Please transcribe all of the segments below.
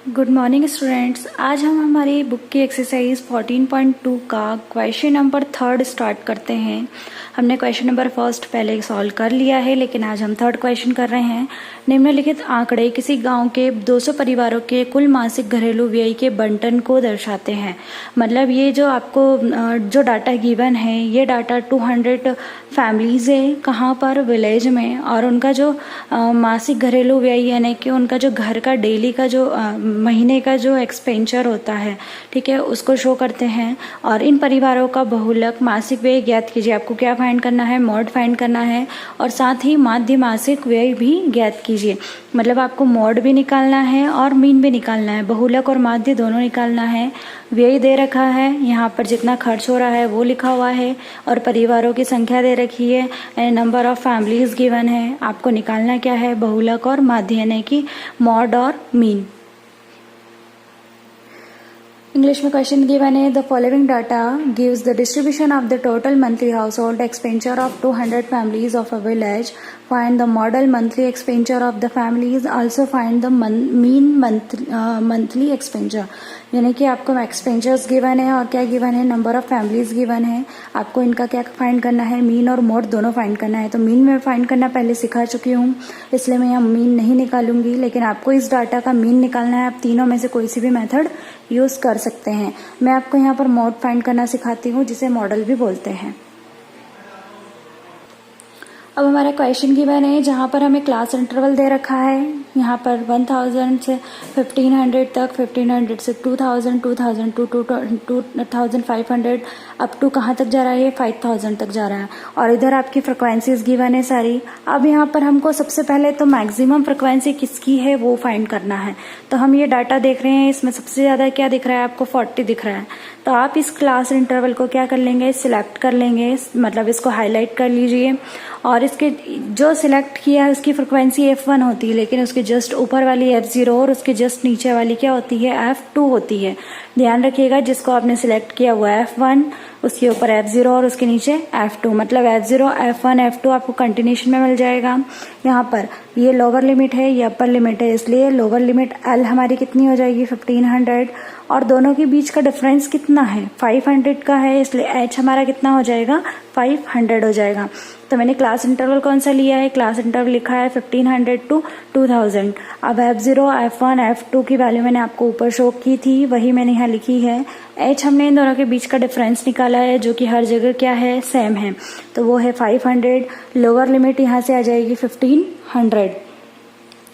Good morning students. आज हम हमारी बुक की एक्सरसाइज 14.2 का क्वेश्चन नंबर 3 स्टार्ट करते हैं। हमने क्वेश्चन नंबर 1 पहले सॉल्व कर लिया है, लेकिन आज हम 3rd क्वेश्चन कर रहे हैं। निम्नलिखित आंकड़े किसी गांव के 200 परिवारों के कुल मासिक घरेलू व्यय के बंटन को दर्शाते हैं। मतलब ये जो आपको जो डाटा गिवन है, ये डाटा 200 फैमिलीज है, कहाँ पर, विलेज में, और उनका जो मासिक घरेलू व्यय यानी कि उनका जो घर का डेली का जो महीने का जो एक्सपेंचर होता है, ठीक है, उसको शो करते हैं। और इन परिवारों का बहुलक मासिक व्यय ज्ञात कीजिए। आपको क्या फाइंड करना है? मॉड फाइंड करना है, और साथ ही माध्य मासिक व्यय भी ज्ञात कीजिए। मतलब आपको मॉड भी निकालना है और मीन भी निकालना है, बहुलक और माध्य दोनों निकालना है। व्यय दे रखा है, यहाँ पर जितना खर्च हो रहा है वो लिखा हुआ है, और परिवारों की संख्या दे रखी है, and number of families given है। आपको निकालना क्या है? बहुलक और माध्य यानी कि मॉड और मीन। इंग्लिश में क्वेश्चन गिवन है, the following data gives the distribution of the total monthly house hold expenditure of 200 families of a village. Find the model monthly expenditure of the families, also find the mean monthly expenditure. यानी कि आपको एक्सपेंचर्स given है और क्या given है? Number of families given है। आपको इनका क्या फाइंड करना है? मीन और मोड दोनों फाइंड करना है। तो मीन में फाइंड करना पहले सिखा चुकी हूँ, इसलिए मैं यहाँ मीन नहीं निकालूंगी, लेकिन आपको इस डाटा का मीन निकालना है। आप तीनों में से कोई सी भी मेथड यूज कर सकते हैं। मैं आपको यहाँ पर मोड फाइंड करना सिखाती हूँ, जिसे मॉडल भी बोलते हैं। अब हमारा क्वेश्चन गिवन है, जहाँ पर हमें क्लास इंटरवल दे रखा है। यहाँ पर 1000 से 1500 तक, 1500 से 2000, 2000 टू 2500, अप टू कहाँ तक जा रहा है? 5000 तक जा रहा है। और इधर आपकी फ्रिक्वेंसीज गिवन है सारी। अब यहाँ पर हमको सबसे पहले तो मैक्सिमम फ्रिक्वेंसी किसकी है वो फाइंड करना है। तो हम ये डाटा देख रहे हैं, इसमें सबसे ज्यादा क्या दिख रहा है? आपको 40 दिख रहा है। तो आप इस क्लास इंटरवल को क्या कर लेंगे? सिलेक्ट कर लेंगे, मतलब इसको हाईलाइट कर लीजिए। और इसके जो सिलेक्ट किया है उसकी फ्रिक्वेंसी F1 होती है, लेकिन उसके जस्ट ऊपर वाली F0 और उसके जस्ट नीचे वाली क्या होती है? F2 होती है। ध्यान रखिएगा, जिसको आपने सिलेक्ट किया हुआ F1, उसके ऊपर F0 और उसके नीचे F2, मतलब F0, F1, F2 आपको कंटिन्यूशन में मिल जाएगा। यहाँ पर ये लोअर लिमिट है, ये अपर लिमिट है, इसलिए लोअर लिमिट L हमारी कितनी हो जाएगी? 1500। और दोनों के बीच का डिफरेंस कितना है? 500 का है, इसलिए H हमारा कितना हो जाएगा? 500 हो जाएगा। तो मैंने क्लास इंटरवल कौन सा लिया है? क्लास इंटरवल लिखा है 1500 टू 2000। अब F0, F1, F2 की वैल्यू मैंने आपको ऊपर शो की थी, वही मैंने यहाँ लिखी है। H हमने इन दोनों के बीच का डिफरेंस निकाला है, जो कि हर जगह क्या है? सेम है, तो वो है 500। लोअर लिमिट यहाँ से आ जाएगी 1500।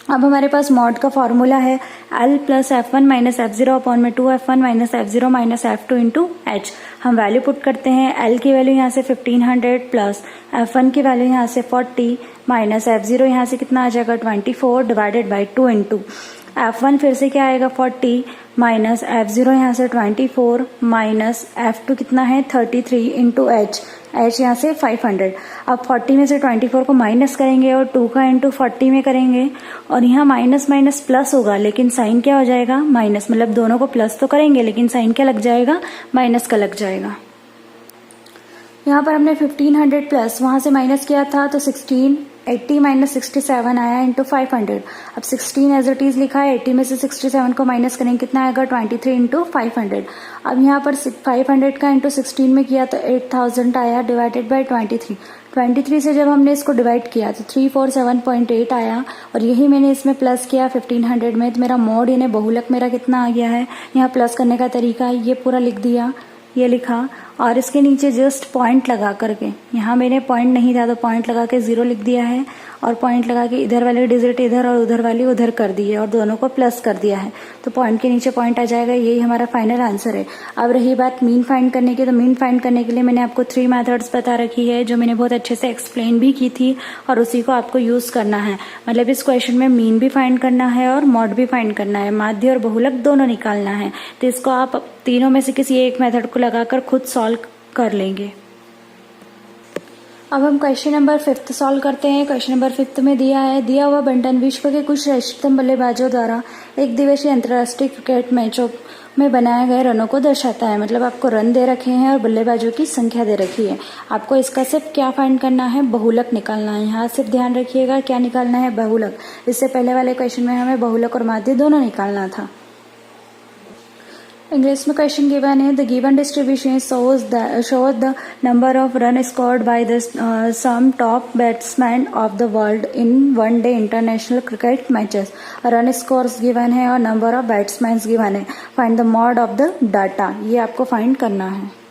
अब हमारे पास मॉड का फॉर्मूला है L plus F1 minus F0 upon में 2F1 minus F0 minus F2 into H। हम वैल्यू पुट करते हैं। L की वैल्यू यहाँ से 1500 प्लस F1 की वैल्यू यहाँ से 40 माइनस F0 यहाँ से कितना आ जाएगा? 24 डिवाइडेड बाई 2 इंटू F1 फिर से क्या आएगा? 40 माइनस F0 यहाँ से 24 माइनस F2 कितना है? 33 इंटू H यहाँ से 500। अब 40 में से 24 को माइनस करेंगे और 2 का इंटू 40 में करेंगे, और यहाँ माइनस माइनस प्लस होगा, लेकिन साइन क्या हो जाएगा? माइनस। मतलब दोनों को प्लस तो करेंगे, लेकिन साइन क्या लग जाएगा? माइनस का लग जाएगा। यहाँ पर हमने 1500 प्लस वहां से माइनस किया था, तो 80 माइनस 67 आया इंटू 500। अब 16 एज इट इज लिखा है, 80 में से 67 को माइनस करेंगे, कितना आएगा? 23 इंटू 500। अब यहाँ पर 500 का इंटू 16 में किया तो 8000 आया डिवाइडेड बाई 23 से जब हमने इसको डिवाइड किया तो 347.8 आया, और यही मैंने इसमें प्लस किया 1500 में। तो मेरा मॉड यानी बहुलक मेरा कितना आ गया है? यहाँ प्लस करने का तरीका ये पूरा लिख दिया, ये लिखा, और इसके नीचे जस्ट पॉइंट लगा करके, यहाँ मैंने पॉइंट नहीं था तो पॉइंट लगा के 0 लिख दिया है, और पॉइंट लगा के इधर वाली डिजिट इधर और उधर वाली उधर कर दी है, और दोनों को प्लस कर दिया है। तो पॉइंट के नीचे पॉइंट आ जाएगा। यही हमारा फाइनल आंसर है। अब रही बात मीन फाइंड करने की, तो मीन फाइंड करने के लिए मैंने आपको 3 मेथड्स बता रखी है, जो मैंने बहुत अच्छे से एक्सप्लेन भी की थी, और उसी को आपको यूज करना है। मतलब इस क्वेश्चन में मीन भी फाइंड करना है और मॉड भी फाइंड करना है, माध्य और बहुलक दोनों निकालना है। तो इसको आप तीनों में से किसी एक मेथड को लगाकर खुद सॉल्व कर लेंगे। अब हम क्वेश्चन नंबर 5 सॉल्व करते हैं। क्वेश्चन नंबर 5 में दिया हुआ बंटन विश्व के कुछ श्रेष्ठतम बल्लेबाजों द्वारा एक दिवसीय अंतर्राष्ट्रीय क्रिकेट मैचों में बनाए गए रनों को दर्शाता है। मतलब आपको रन दे रखे हैं और बल्लेबाजों की संख्या दे रखी है। आपको इसका सिर्फ क्या फाइंड करना है? बहुलक निकालना है। यहाँ सिर्फ ध्यान रखिएगा क्या निकालना है? बहुलक। इससे पहले वाले क्वेश्चन में हमें बहुलक और माध्य दोनों निकालना था। इंग्लिश में क्वेश्चन गिवन है, the given distribution shows the number of run scored by the some top batsman of the world in one day international cricket matches. Run scores given है और नंबर ऑफ बैट्समैन गिवन है। Find the mode of the data, ये आपको find करना है।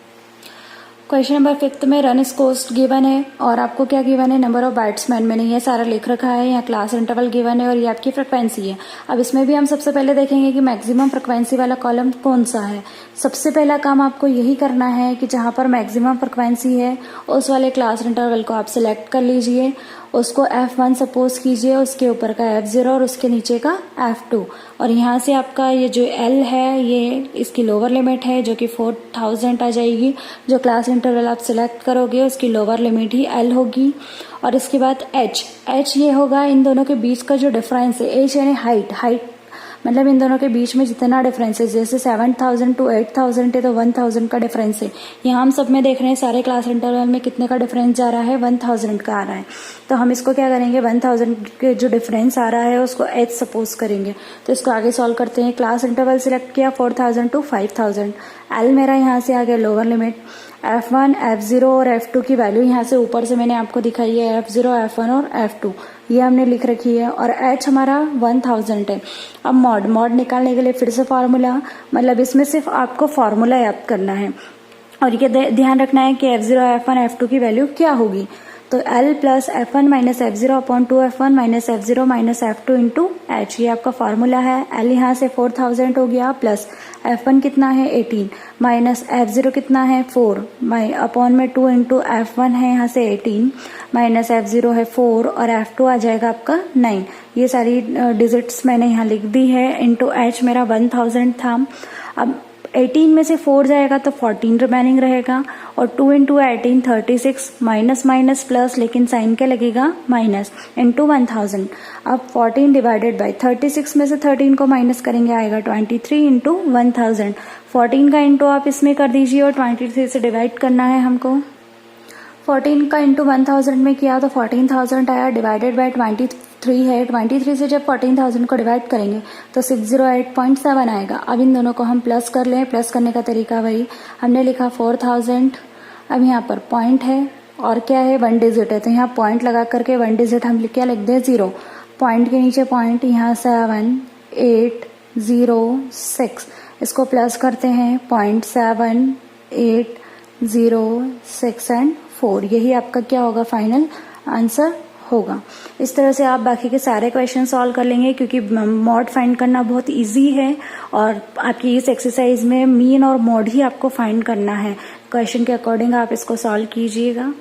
Question number 5 में run scores given है और आपको क्या गिवन है, नंबर ऑफ बैट्समैन। मैंने ये सारा लिख रखा है, यहाँ क्लास इंटरवल गिवन है और ये आपकी फ्रिक्वेंसी है। अब इसमें भी हम सबसे पहले देखेंगे कि मैक्सिमम फ्रिक्वेंसी वाला कॉलम कौन सा है। सबसे पहला काम आपको यही करना है कि जहां पर मैक्सिमम फ्रिक्वेंसी है उस वाले क्लास इंटरवल को आप सिलेक्ट कर लीजिए, उसको F1 सपोज कीजिए, उसके ऊपर का F0 और उसके नीचे का F2, और यहाँ से आपका ये जो L है ये इसकी लोअर लिमिट है जो कि 4000 आ जाएगी। जो क्लास इंटरवल आप सिलेक्ट करोगे उसकी लोअर लिमिट ही L होगी। और इसके बाद H ये होगा इन दोनों के बीच का जो डिफरेंस है। H यानी हाइट मतलब इन दोनों के बीच में जितना डिफरेंस है, जैसे 7000 टू 8000 है तो 1000 का डिफरेंस है। यहाँ हम सब में देख रहे हैं सारे क्लास इंटरवल में कितने का डिफरेंस जा रहा है, 1000 का आ रहा है। तो हम इसको क्या करेंगे, 1000 के जो डिफरेंस आ रहा है उसको H सपोज करेंगे। तो इसको आगे सॉल्व करते हैं। क्लास इंटरवल सिलेक्ट किया 4000 टू 5000। L मेरा यहाँ से आ गया लोअर लिमिट। F1, F0 और F2 की वैल्यू यहाँ से ऊपर से मैंने आपको दिखाई है, F0, F1 और F2 ये हमने लिख रखी है। और H हमारा 1000 है। अब मॉड निकालने के लिए फिर से फार्मूला, मतलब इसमें सिर्फ आपको फार्मूला याद करना है और ये ध्यान रखना है कि F0, F1, F2 की वैल्यू क्या होगी। तो L plus F1 minus F0 upon 2F1 minus F0 minus F2 into H, ये आपका फार्मूला है। L यहाँ से 4000 हो गया, प्लस F1 कितना है 18 माइनस F0 कितना है 4 अपॉन में 2 इंटू F1 है यहाँ से 18 माइनस F0 है 4 और F2 आ जाएगा आपका 9। ये सारी डिजिट्स मैंने यहाँ लिख दी है। इंटू H मेरा 1000 था। अब 18 में से 4 जाएगा तो 14 रिमेनिंग रहेगा और 2 इंटू 18 36 माइनस माइनस प्लस, लेकिन साइन क्या लगेगा माइनस, इंटू 1000। अब 14 डिवाइडेड बाय 36 में से 13 को माइनस करेंगे आएगा 23 इंटू 1000। 14 का इंटू आप इसमें कर दीजिए और 23 से डिवाइड करना है हमको। 14 का इंटू 1000 में किया तो 14000 आया, डिवाइडेड बाय 23 है। 23 से जब 14000 को डिवाइड करेंगे तो 608.7 आएगा। अब इन दोनों को हम प्लस कर लें। प्लस करने का तरीका वही, हमने लिखा 4000। अब यहाँ पर पॉइंट है और क्या है 1 डिजिट है, तो यहाँ पॉइंट लगा करके 1 डिजिट हम क्या लिख दें 0। पॉइंट के नीचे पॉइंट, यहाँ 7 8 0 6, इसको प्लस करते हैं 0.7 8 0 6 एंड 4। यही आपका क्या होगा फाइनल आंसर होगा। इस तरह से आप बाकी के सारे क्वेश्चन सॉल्व कर लेंगे क्योंकि मॉड फाइंड करना बहुत इजी है और आपकी इस एक्सरसाइज में मीन और मॉड ही आपको फाइंड करना है। क्वेश्चन के अकॉर्डिंग आप इसको सॉल्व कीजिएगा।